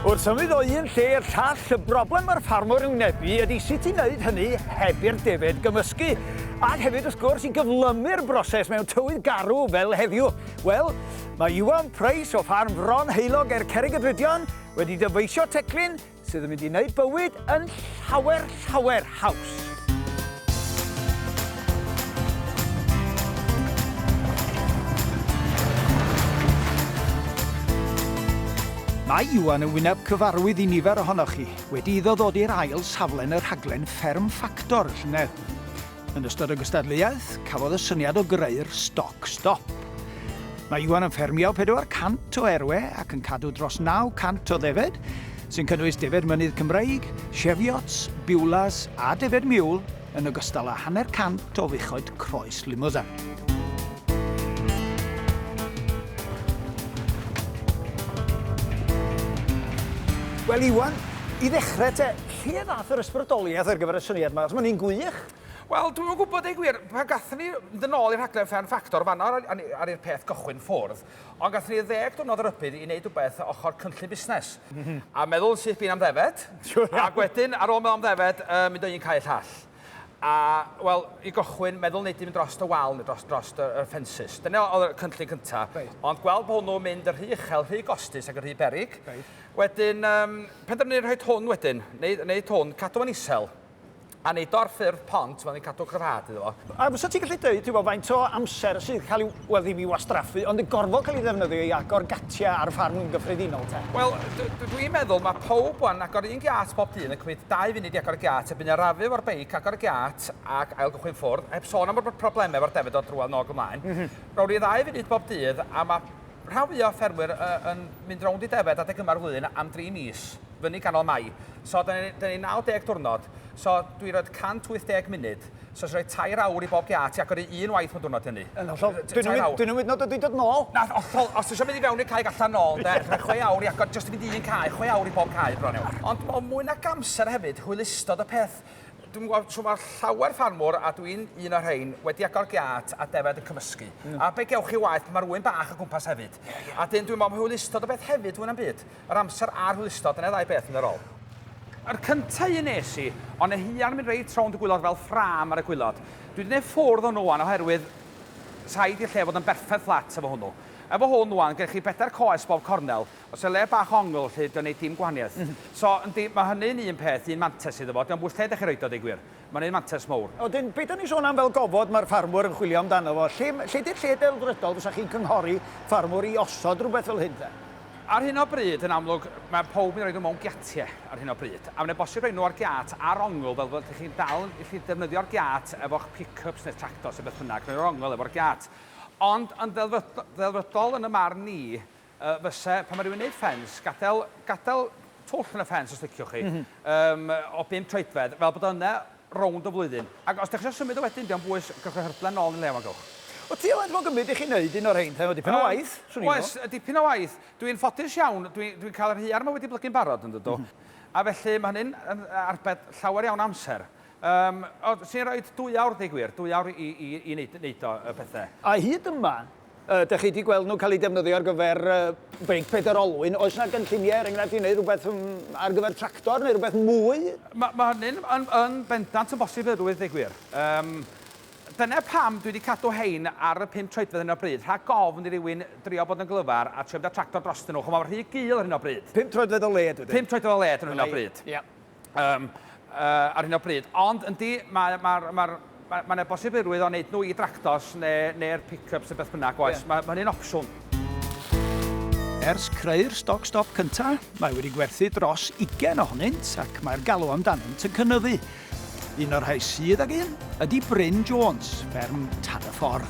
Wrth symud o un lle i'r llall, y broblem mae'r ffarmwr yn wynebu ydy sut i wneud hynny heb i'r defaid gymysgu. Ac hefyd wrth gwrs i gyflymu'r broses mewn tywydd garw fel heddiw. Wel, mae Iwan Price o ffarm Fron Heulog Cerrig y Drudion wedi dyfeisio teclyn sydd yn mynd i wneud bywyd yn llawer haws. Mae Iwan yn wyneb cyfarwydd i nifer ohonoch chi wedi iddo ddod i'r ail safle yn y rhaglen Fferm Ffactor, llynedd. Yn ystod y gystadleuaeth, cafodd y syniad o greu'r stoc stop. Mae Iwan yn ffermio 400 o erwe ac yn cadw dros 900 o ddefed, sy'n cynnwys defed mynydd Cymreig, cheviots, biwlas a defed miwl yn ogystal â 100 o fuchoedd croes limousin. Wel Iwan, i ddechrau te, lle ddath yr ysbrydoliaeth ar gyfer y syniad yma? Os mae'n un gwych? Wel, dwi'n gwybod ei gwir, pan gathon ni fynd yn ôl i'r rhaglen Fferm Ffactor fanno ar i'r peth gychwyn ffwrdd, ond gathon ni 10 diwrnod ar ysbryd i wneud rhywbeth ochr cynllun busnes. A meddwl sydd byn am ddefed, ac wedyn, ar ôl meddwl am ddefed, mynd o un cael llall. A, wel, i gychwyn, meddwl wneud i mynd dros y wal neu dros y ffensys. Dyna oedd y cynllun cyntaf, ond gweld bod hwnnw'n mynd yr rhy uchel, rhy gostus ac yr rhy berig. Wedyn, penderfynu rhoi hwn wedyn, wneud hwn, cadw yn isel, a wneud o'r ffurf pont, fel ni'n cadw cryfhad iddo fo. A fysa ti'n gallu dweud, faint o amser sydd cael ei, wel ddim i wastraffu, ond yn gorfod cael ei ddefnyddio i agor gatia ar ffarm yn gyffredinol te? Wel, dwi'n meddwl mae pawb wan agor un giat bob dyn yn cymryd 2 funud i agor y giat, a bydd arafu o'r beic agor y giat ac ail gychwyn ffwrdd, heb sôn am y problemau efo'r defed o drwad nog ymlaen. Rawr i 2 funud bob dydd, a mae rhan fwy o ffermwyr yn mynd rownd i defed adeg yma'r flwyddyn am 3 mis, fyny ganol Mai. So, dyn ni 90 diwrnod, so dwi'n rhoi 180 munud, so rhoi 2 awr i bob giat i agor i un waith mewn diwrnod hynny. Dwi'n ymwyd nad ydy dod nôl? Na, os ydych chi'n mynd i fewn i'r cae allan nôl, rhoi 6 awr i agor, jyst i fynd i un cae, 6 awr i bob cae bron iawn. Ond mwy nag amser hefyd, hwylistod y peth. Dwi'n gwybod, so mae'r llawer ffarmwr, a dwi'n un o'r rhain, wedi agor giat a defed yn cymysgu. A be gewch chi waith, mae rhywun bach o gwmpas hefyd. A dyn dwi'n meddwl, hwylistod o beth hefyd, dwi'n am byd. Yr amser a'r hwylistod, yna 2 beth yn yr ôl. Yr cyntaf un nes i, ond y hian yn mynd reit rownd y gwylod fel ffram ar y gwylod. Dwi wedi gwneud ffwrdd o nhw oherwydd said i'r lle fod yn berffaith fflat efo hwnnw. Efo hwn wan, gennych chi 4 coes bob cornel, os y le bach ongl lle dwi'n gwneud dim gwahaniaeth. So, mae hynny'n un peth, un mantes iddo fo, dwi'n bwys lle dechrau roed o ddigwyr. Mae'n un mantes mowr. Odyn, beth o'n i sôn am fel gofod mae'r ffarmwr yn chwilio amdano fo? Lle di'r lle delfrydol fysa chi'n cynghori ffarmwr i osod rhywbeth fel hyn te? Ar hyn o bryd, yn amlwg, mae pob yn rhoi nhw mewn giatiau ar hyn o bryd. A mae'n bosib rhoi nhw ar giat ar ongl, fel bod chi'n dal i chi defnyddio'r giat efo'ch pick-ups neu tractors neu beth bynnag, rhoi'r ongl efo'r giat. Ond yn ddelfrydol yn y marn ni, fysa, pan mae rhywun wneud ffens, gadael twll yn y ffens os liciwch chi, o 5 troedfedd, fel bod yna rownd o flwyddyn. Ac os ydych chi'n symud o wedyn, diolch bwys gychwyn hyrflen nôl yn lew agwch. O ti o'n fawr gymryd i chi wneud un o'r ein, dipyn o waith? Oes, dipyn o waith. Dwi'n ffodus iawn, dwi'n cael yr hiar yma wedi blygu'n barod yn dydw. A felly mae hynny'n arbed llawer iawn amser. Sy'n rhoi 2 awr, dweud gwir, 2 awr i wneud o pethau. A hyd yma, ydych chi wedi gweld nhw cael ei defnyddio ar gyfer beic 4 olwyn, oes yna gynlluniau enghraifft i wneud rhywbeth ar gyfer tractor neu rhywbeth mwy? Mae hynny'n yn bendant yn bosib ddrwydd, dweud gwir. Dyna pam dwi wedi cadw hein ar y 5 troedfedd yn o bryd, rhag gofn i rywun drio bod yn glyfar a trio bod y tractor dros nhw, chwm mae'r rhy gul ar hyn o bryd. 5 troedfedd o led wedyn? 5 troedfedd o led ar hyn o bryd. Ar hyn o bryd. Ond yndi, mae'n bosibirwydd o wneud nhw i tractors neu'r pick-ups neu beth bynnag oes. Mae hynny'n opsiwn. Ers creu'r stoc stop cyntaf, mae wedi gwerthu dros 20 ohonynt ac mae'r galw amdanynt yn cynyddu. Un o'r rhai sydd ag un ydy Bryn Jones, fferm Tad y Ffordd.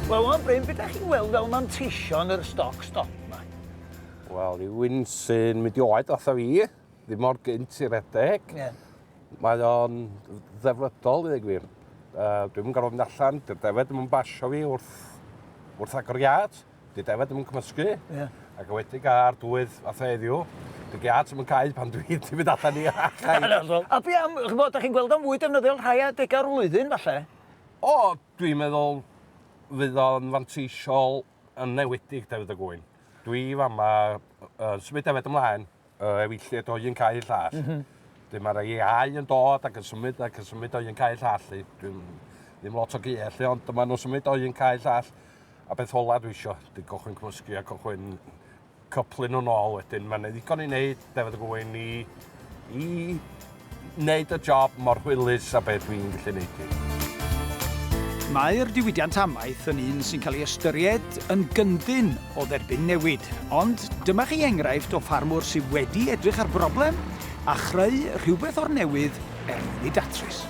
Wel, Bryn, beth ydych chi'n weld fel manteision yr stoc stop yma? Wel, rhywun sy'n mynd i oed atho fi, ddim mor gynt i'r redeg. Mae o'n ddefrydol, i ddweud gwir. Dwi'n mynd gorfod mynd allan, dy'r defed yn basio fi wrth agor iad, dy'r defed yn cymysgu. Ac wedi gael dwydd a heddiw, dy giat yn cael pan dwi'n mynd allan i achau. A bi am, ydych chi'n gweld am fwy defnyddiol rhai adegau'r flwyddyn, falle? O, dwi'n meddwl fydd o'n fanteisiol yn newedig defyd y gwyn. Dwi fama symud defyd ymlaen, efeilliad o un cael llall. Mae'r AI yn dod ac yn symud o un cael llall. Dwi'n ddim lot o gyell, ond maen nhw'n symud o un cael llall. A beth ola dwi isio, di cychwyn cymysgu a cychwyn cyplu nhw'n ôl wedyn. Mae'n ddigon i wneud defyd y gwyn i wneud y job mor hwylus a beth dwi'n gallu wneud i. Mae'r diwydiant amaeth yn un sy'n cael ei ystyried yn gyndyn o dderbyn newid. Ond dyma chi enghraifft o ffarmwr sydd wedi edrych ar broblem a chreu rhywbeth o'r newydd er mwyn ei datrys.